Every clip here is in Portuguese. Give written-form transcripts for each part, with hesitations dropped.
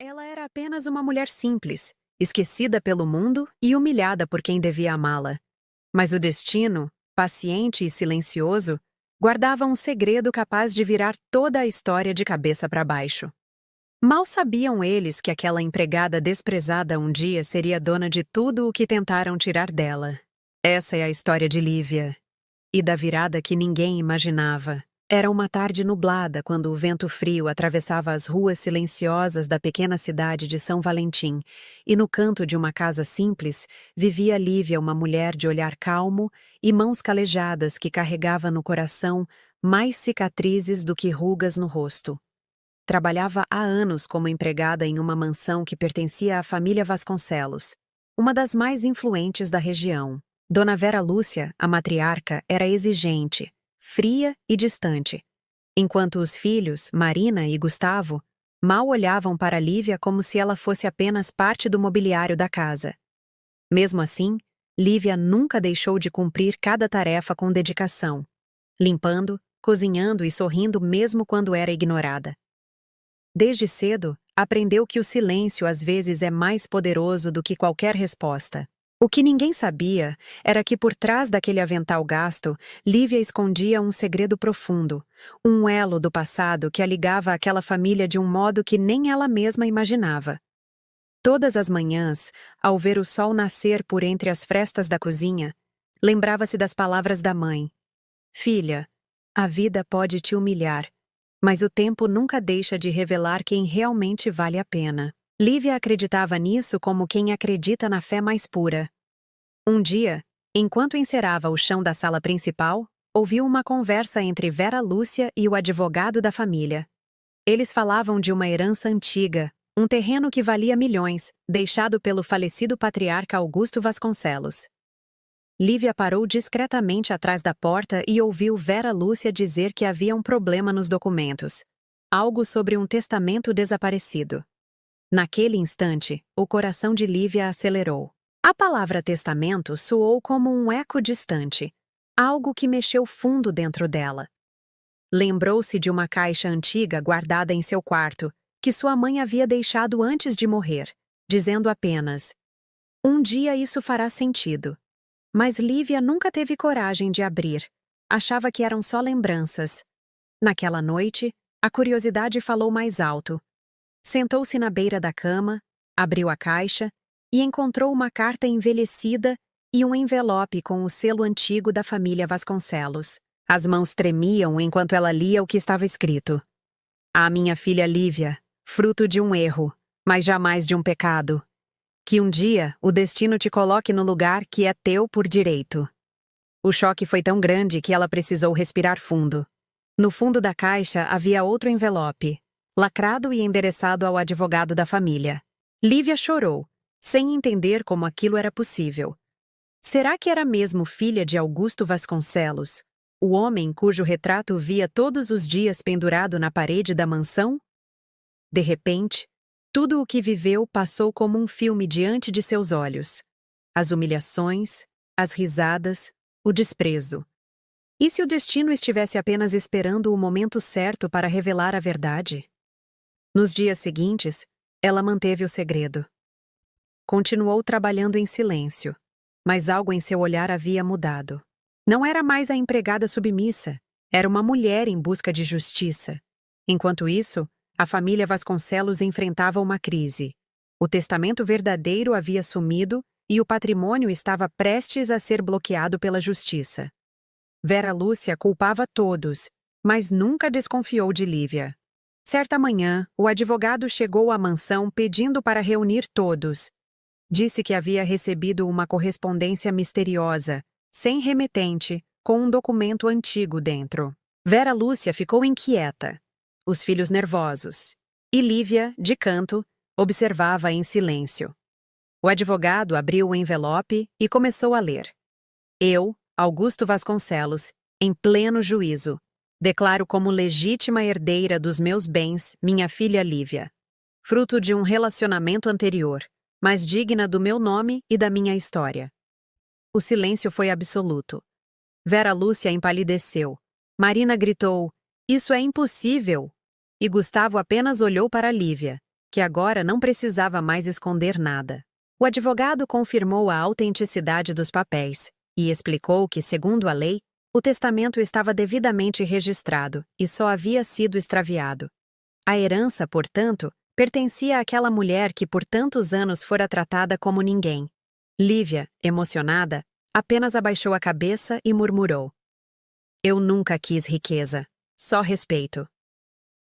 Ela era apenas uma mulher simples, esquecida pelo mundo e humilhada por quem devia amá-la. Mas o destino, paciente e silencioso, guardava um segredo capaz de virar toda a história de cabeça para baixo. Mal sabiam eles que aquela empregada desprezada um dia seria dona de tudo o que tentaram tirar dela. Essa é a história de Lívia. E da virada que ninguém imaginava. Era uma tarde nublada quando o vento frio atravessava as ruas silenciosas da pequena cidade de São Valentim, e no canto de uma casa simples vivia Lívia, uma mulher de olhar calmo e mãos calejadas que carregava no coração mais cicatrizes do que rugas no rosto. Trabalhava há anos como empregada em uma mansão que pertencia à família Vasconcelos, uma das mais influentes da região. Dona Vera Lúcia, a matriarca, era exigente, fria e distante, enquanto os filhos, Marina e Gustavo, mal olhavam para Lívia como se ela fosse apenas parte do mobiliário da casa. Mesmo assim, Lívia nunca deixou de cumprir cada tarefa com dedicação, limpando, cozinhando e sorrindo mesmo quando era ignorada. Desde cedo, aprendeu que o silêncio às vezes é mais poderoso do que qualquer resposta. O que ninguém sabia era que por trás daquele avental gasto, Lívia escondia um segredo profundo, um elo do passado que a ligava àquela família de um modo que nem ela mesma imaginava. Todas as manhãs, ao ver o sol nascer por entre as frestas da cozinha, lembrava-se das palavras da mãe. Filha, a vida pode te humilhar, mas o tempo nunca deixa de revelar quem realmente vale a pena. Lívia acreditava nisso como quem acredita na fé mais pura. Um dia, enquanto encerava o chão da sala principal, ouviu uma conversa entre Vera Lúcia e o advogado da família. Eles falavam de uma herança antiga, um terreno que valia milhões, deixado pelo falecido patriarca Augusto Vasconcelos. Lívia parou discretamente atrás da porta e ouviu Vera Lúcia dizer que havia um problema nos documentos, algo sobre um testamento desaparecido. Naquele instante, o coração de Lívia acelerou. A palavra testamento soou como um eco distante, algo que mexeu fundo dentro dela. Lembrou-se de uma caixa antiga guardada em seu quarto, que sua mãe havia deixado antes de morrer, dizendo apenas: "Um dia isso fará sentido." Mas Lívia nunca teve coragem de abrir. Achava que eram só lembranças. Naquela noite, a curiosidade falou mais alto. Sentou-se na beira da cama, abriu a caixa e encontrou uma carta envelhecida e um envelope com o selo antigo da família Vasconcelos. As mãos tremiam enquanto ela lia o que estava escrito. "À minha filha Lívia, fruto de um erro, mas jamais de um pecado. Que um dia o destino te coloque no lugar que é teu por direito." O choque foi tão grande que ela precisou respirar fundo. No fundo da caixa havia outro envelope, lacrado e endereçado ao advogado da família. Lívia chorou, sem entender como aquilo era possível. Será que era mesmo filha de Augusto Vasconcelos, o homem cujo retrato via todos os dias pendurado na parede da mansão? De repente, tudo o que viveu passou como um filme diante de seus olhos. As humilhações, as risadas, o desprezo. E se o destino estivesse apenas esperando o momento certo para revelar a verdade? Nos dias seguintes, ela manteve o segredo. Continuou trabalhando em silêncio, mas algo em seu olhar havia mudado. Não era mais a empregada submissa, era uma mulher em busca de justiça. Enquanto isso, a família Vasconcelos enfrentava uma crise. O testamento verdadeiro havia sumido e o patrimônio estava prestes a ser bloqueado pela justiça. Vera Lúcia culpava todos, mas nunca desconfiou de Lívia. Certa manhã, o advogado chegou à mansão pedindo para reunir todos. Disse que havia recebido uma correspondência misteriosa, sem remetente, com um documento antigo dentro. Vera Lúcia ficou inquieta, os filhos nervosos, e Lívia, de canto, observava em silêncio. O advogado abriu o envelope e começou a ler. "Eu, Augusto Vasconcelos, em pleno juízo, declaro como legítima herdeira dos meus bens minha filha Lívia, fruto de um relacionamento anterior, mas digna do meu nome e da minha história." O silêncio foi absoluto. Vera Lúcia empalideceu. Marina gritou: "Isso é impossível!" E Gustavo apenas olhou para Lívia, que agora não precisava mais esconder nada. O advogado confirmou a autenticidade dos papéis e explicou que, segundo a lei, o testamento estava devidamente registrado e só havia sido extraviado. A herança, portanto, pertencia àquela mulher que por tantos anos fora tratada como ninguém. Lívia, emocionada, apenas abaixou a cabeça e murmurou: "Eu nunca quis riqueza, só respeito."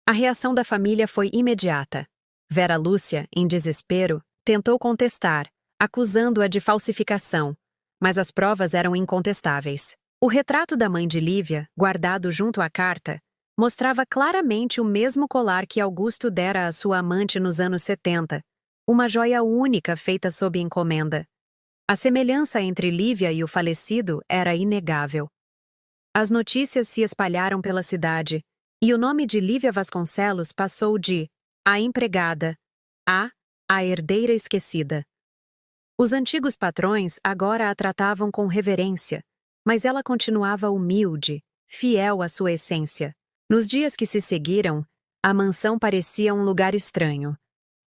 A reação da família foi imediata. Vera Lúcia, em desespero, tentou contestar, acusando-a de falsificação, mas as provas eram incontestáveis. O retrato da mãe de Lívia, guardado junto à carta, mostrava claramente o mesmo colar que Augusto dera à sua amante nos anos 70, uma joia única feita sob encomenda. A semelhança entre Lívia e o falecido era inegável. As notícias se espalharam pela cidade, e o nome de Lívia Vasconcelos passou de a empregada a herdeira esquecida. Os antigos patrões agora a tratavam com reverência, mas ela continuava humilde, fiel à sua essência. Nos dias que se seguiram, a mansão parecia um lugar estranho.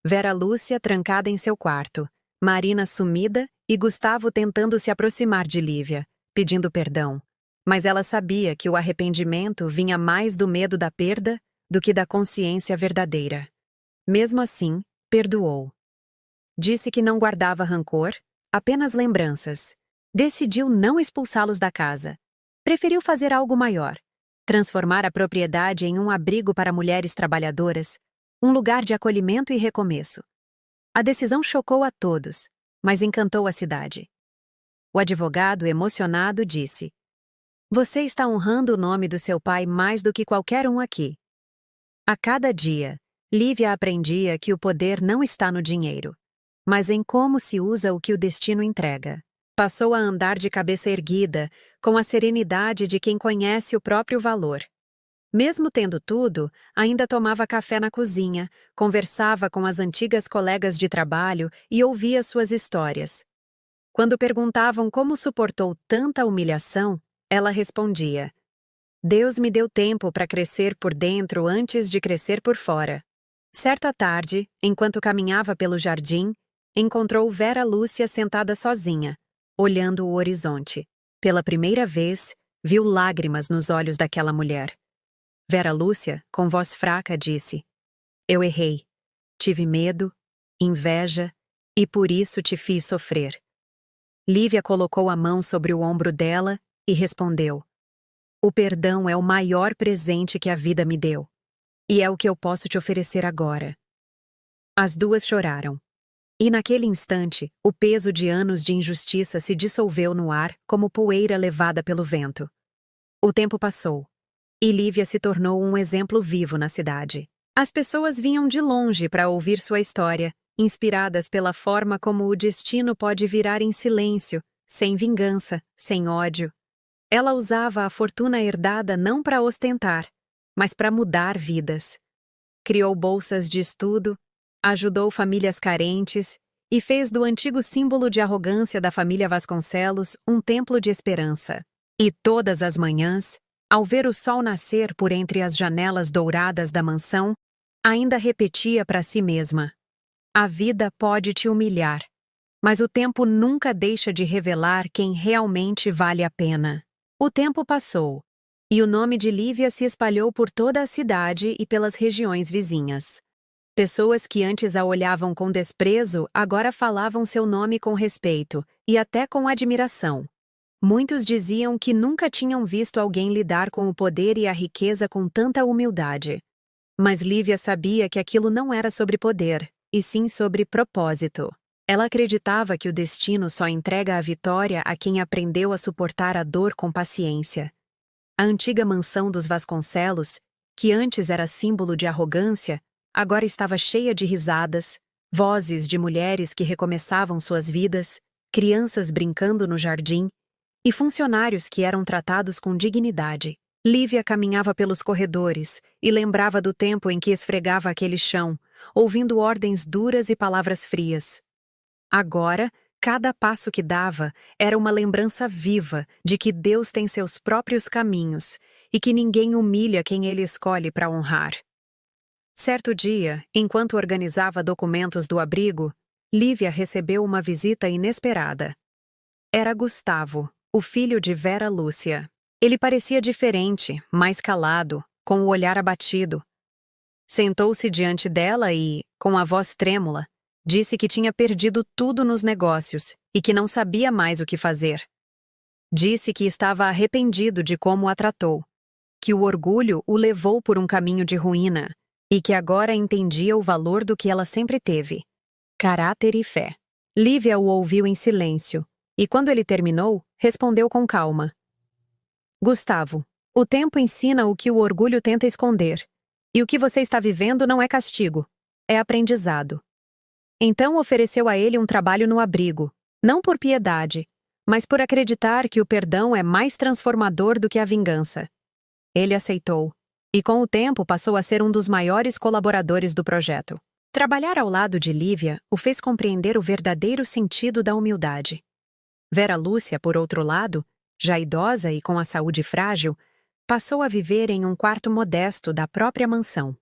Vera Lúcia trancada em seu quarto, Marina sumida e Gustavo tentando se aproximar de Lívia, pedindo perdão. Mas ela sabia que o arrependimento vinha mais do medo da perda do que da consciência verdadeira. Mesmo assim, perdoou. Disse que não guardava rancor, apenas lembranças. Decidiu não expulsá-los da casa. Preferiu fazer algo maior: transformar a propriedade em um abrigo para mulheres trabalhadoras, um lugar de acolhimento e recomeço. A decisão chocou a todos, mas encantou a cidade. O advogado, emocionado, disse: "Você está honrando o nome do seu pai mais do que qualquer um aqui." A cada dia, Lívia aprendia que o poder não está no dinheiro, mas em como se usa o que o destino entrega. Passou a andar de cabeça erguida, com a serenidade de quem conhece o próprio valor. Mesmo tendo tudo, ainda tomava café na cozinha, conversava com as antigas colegas de trabalho e ouvia suas histórias. Quando perguntavam como suportou tanta humilhação, ela respondia: "Deus me deu tempo para crescer por dentro antes de crescer por fora." Certa tarde, enquanto caminhava pelo jardim, encontrou Vera Lúcia sentada sozinha, olhando o horizonte. Pela primeira vez, viu lágrimas nos olhos daquela mulher. Vera Lúcia, com voz fraca, disse: "Eu errei. Tive medo, inveja, e por isso te fiz sofrer." Lívia colocou a mão sobre o ombro dela e respondeu: "O perdão é o maior presente que a vida me deu. E é o que eu posso te oferecer agora." As duas choraram. E naquele instante, o peso de anos de injustiça se dissolveu no ar como poeira levada pelo vento. O tempo passou, e Lívia se tornou um exemplo vivo na cidade. As pessoas vinham de longe para ouvir sua história, inspiradas pela forma como o destino pode virar em silêncio, sem vingança, sem ódio. Ela usava a fortuna herdada não para ostentar, mas para mudar vidas. Criou bolsas de estudo, ajudou famílias carentes e fez do antigo símbolo de arrogância da família Vasconcelos um templo de esperança. E todas as manhãs, ao ver o sol nascer por entre as janelas douradas da mansão, ainda repetia para si mesma: "A vida pode te humilhar, mas o tempo nunca deixa de revelar quem realmente vale a pena." O tempo passou, e o nome de Lívia se espalhou por toda a cidade e pelas regiões vizinhas. Pessoas que antes a olhavam com desprezo agora falavam seu nome com respeito e até com admiração. Muitos diziam que nunca tinham visto alguém lidar com o poder e a riqueza com tanta humildade. Mas Lívia sabia que aquilo não era sobre poder, e sim sobre propósito. Ela acreditava que o destino só entrega a vitória a quem aprendeu a suportar a dor com paciência. A antiga mansão dos Vasconcelos, que antes era símbolo de arrogância, agora estava cheia de risadas, vozes de mulheres que recomeçavam suas vidas, crianças brincando no jardim e funcionários que eram tratados com dignidade. Lívia caminhava pelos corredores e lembrava do tempo em que esfregava aquele chão, ouvindo ordens duras e palavras frias. Agora, cada passo que dava era uma lembrança viva de que Deus tem seus próprios caminhos e que ninguém humilha quem ele escolhe para honrar. Certo dia, enquanto organizava documentos do abrigo, Lívia recebeu uma visita inesperada. Era Gustavo, o filho de Vera Lúcia. Ele parecia diferente, mais calado, com o olhar abatido. Sentou-se diante dela e, com a voz trêmula, disse que tinha perdido tudo nos negócios e que não sabia mais o que fazer. Disse que estava arrependido de como a tratou, que o orgulho o levou por um caminho de ruína e que agora entendia o valor do que ela sempre teve: caráter e fé. Lívia o ouviu em silêncio e, quando ele terminou, respondeu com calma: Gustavo, o tempo ensina o que o orgulho tenta esconder, e o que você está vivendo não é castigo, é aprendizado. Então ofereceu a ele um trabalho no abrigo, não por piedade, mas por acreditar que o perdão é mais transformador do que a vingança. Ele aceitou, e com o tempo passou a ser um dos maiores colaboradores do projeto. Trabalhar ao lado de Lívia o fez compreender o verdadeiro sentido da humildade. Vera Lúcia, por outro lado, já idosa e com a saúde frágil, passou a viver em um quarto modesto da própria mansão.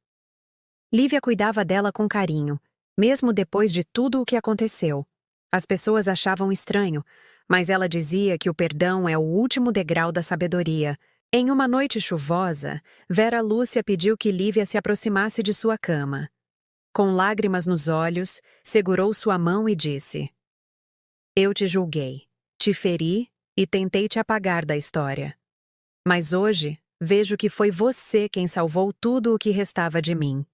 Lívia cuidava dela com carinho, mesmo depois de tudo o que aconteceu. As pessoas achavam estranho, mas ela dizia que o perdão é o último degrau da sabedoria. Em uma noite chuvosa, Vera Lúcia pediu que Lívia se aproximasse de sua cama. Com lágrimas nos olhos, segurou sua mão e disse: Eu te julguei, te feri e tentei te apagar da história. Mas hoje, vejo que foi você quem salvou tudo o que restava de mim.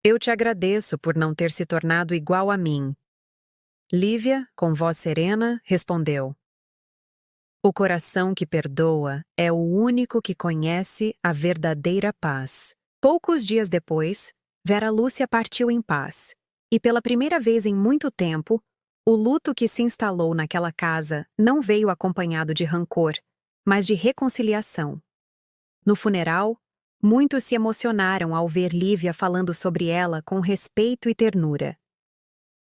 Eu te agradeço por não ter se tornado igual a mim. Lívia, com voz serena, respondeu: O coração que perdoa é o único que conhece a verdadeira paz. Poucos dias depois, Vera Lúcia partiu em paz, e pela primeira vez em muito tempo, o luto que se instalou naquela casa não veio acompanhado de rancor, mas de reconciliação. No funeral, muitos se emocionaram ao ver Lívia falando sobre ela com respeito e ternura.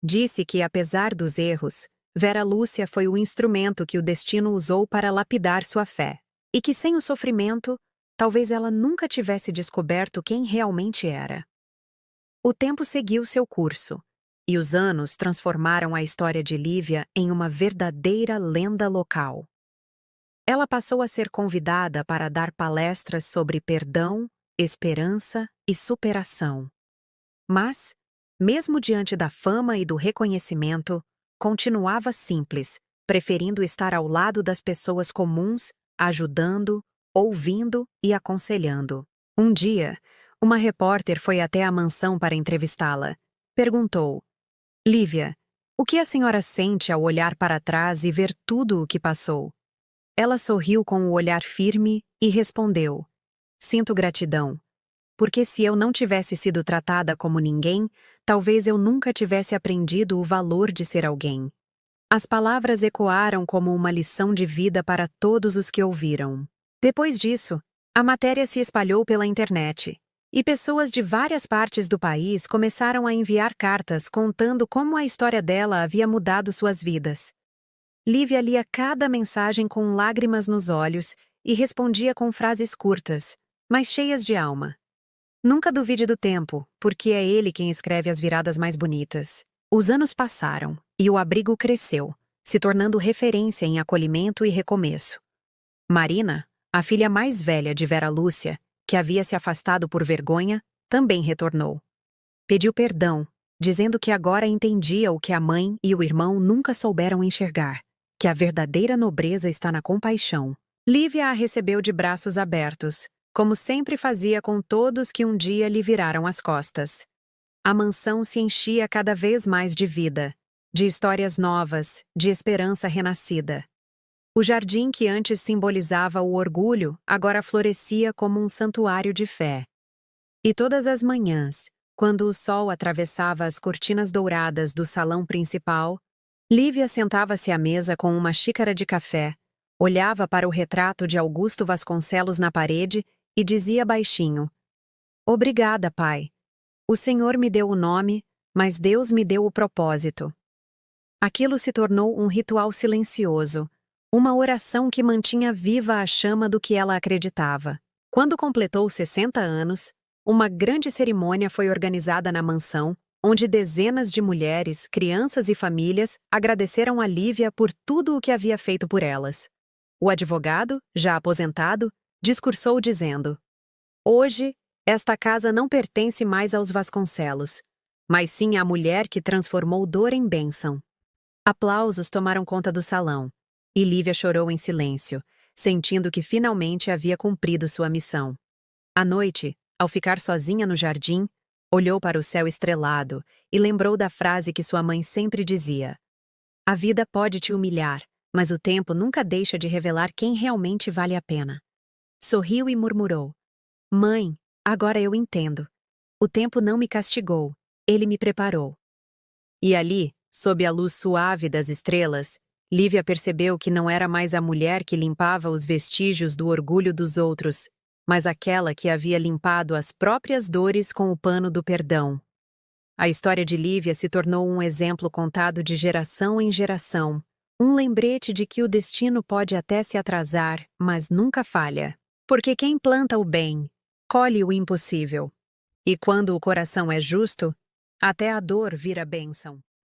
Disse que, apesar dos erros, Vera Lúcia foi o instrumento que o destino usou para lapidar sua fé, e que sem o sofrimento, talvez ela nunca tivesse descoberto quem realmente era. O tempo seguiu seu curso, e os anos transformaram a história de Lívia em uma verdadeira lenda local. Ela passou a ser convidada para dar palestras sobre perdão, esperança e superação. Mas, mesmo diante da fama e do reconhecimento, continuava simples, preferindo estar ao lado das pessoas comuns, ajudando, ouvindo e aconselhando. Um dia, uma repórter foi até a mansão para entrevistá-la. Perguntou: Lívia, o que a senhora sente ao olhar para trás e ver tudo o que passou? Ela sorriu com o olhar firme e respondeu: Sinto gratidão, porque se eu não tivesse sido tratada como ninguém, talvez eu nunca tivesse aprendido o valor de ser alguém. As palavras ecoaram como uma lição de vida para todos os que ouviram. Depois disso, a matéria se espalhou pela internet, e pessoas de várias partes do país começaram a enviar cartas contando como a história dela havia mudado suas vidas. Lívia lia cada mensagem com lágrimas nos olhos e respondia com frases curtas, mas cheias de alma. Nunca duvide do tempo, porque é ele quem escreve as viradas mais bonitas. Os anos passaram, e o abrigo cresceu, se tornando referência em acolhimento e recomeço. Marina, a filha mais velha de Vera Lúcia, que havia se afastado por vergonha, também retornou. Pediu perdão, dizendo que agora entendia o que a mãe e o irmão nunca souberam enxergar, que a verdadeira nobreza está na compaixão. Lívia a recebeu de braços abertos, como sempre fazia com todos que um dia lhe viraram as costas. A mansão se enchia cada vez mais de vida, de histórias novas, de esperança renascida. O jardim que antes simbolizava o orgulho agora florescia como um santuário de fé. E todas as manhãs, quando o sol atravessava as cortinas douradas do salão principal, Lívia sentava-se à mesa com uma xícara de café, olhava para o retrato de Augusto Vasconcelos na parede e dizia baixinho: Obrigada, pai. O Senhor me deu o nome, mas Deus me deu o propósito. Aquilo se tornou um ritual silencioso, uma oração que mantinha viva a chama do que ela acreditava. Quando completou 60 anos, Uma grande cerimônia foi organizada na mansão, onde dezenas de mulheres, crianças e famílias agradeceram a Lívia por tudo o que havia feito por elas. O advogado, já aposentado, discursou dizendo: "Hoje, esta casa não pertence mais aos Vasconcelos, mas sim à mulher que transformou dor em bênção." Aplausos tomaram conta do salão, e Lívia chorou em silêncio, sentindo que finalmente havia cumprido sua missão. À noite, ao ficar sozinha no jardim, olhou para o céu estrelado e lembrou da frase que sua mãe sempre dizia: "A vida pode te humilhar, mas o tempo nunca deixa de revelar quem realmente vale a pena." Sorriu e murmurou: "Mãe, agora eu entendo. O tempo não me castigou, ele me preparou." E ali, sob a luz suave das estrelas, Lívia percebeu que não era mais a mulher que limpava os vestígios do orgulho dos outros, mas aquela que havia limpado as próprias dores com o pano do perdão. A história de Lívia se tornou um exemplo contado de geração em geração, um lembrete de que o destino pode até se atrasar, mas nunca falha. Porque quem planta o bem, colhe o impossível. E quando o coração é justo, até a dor vira bênção.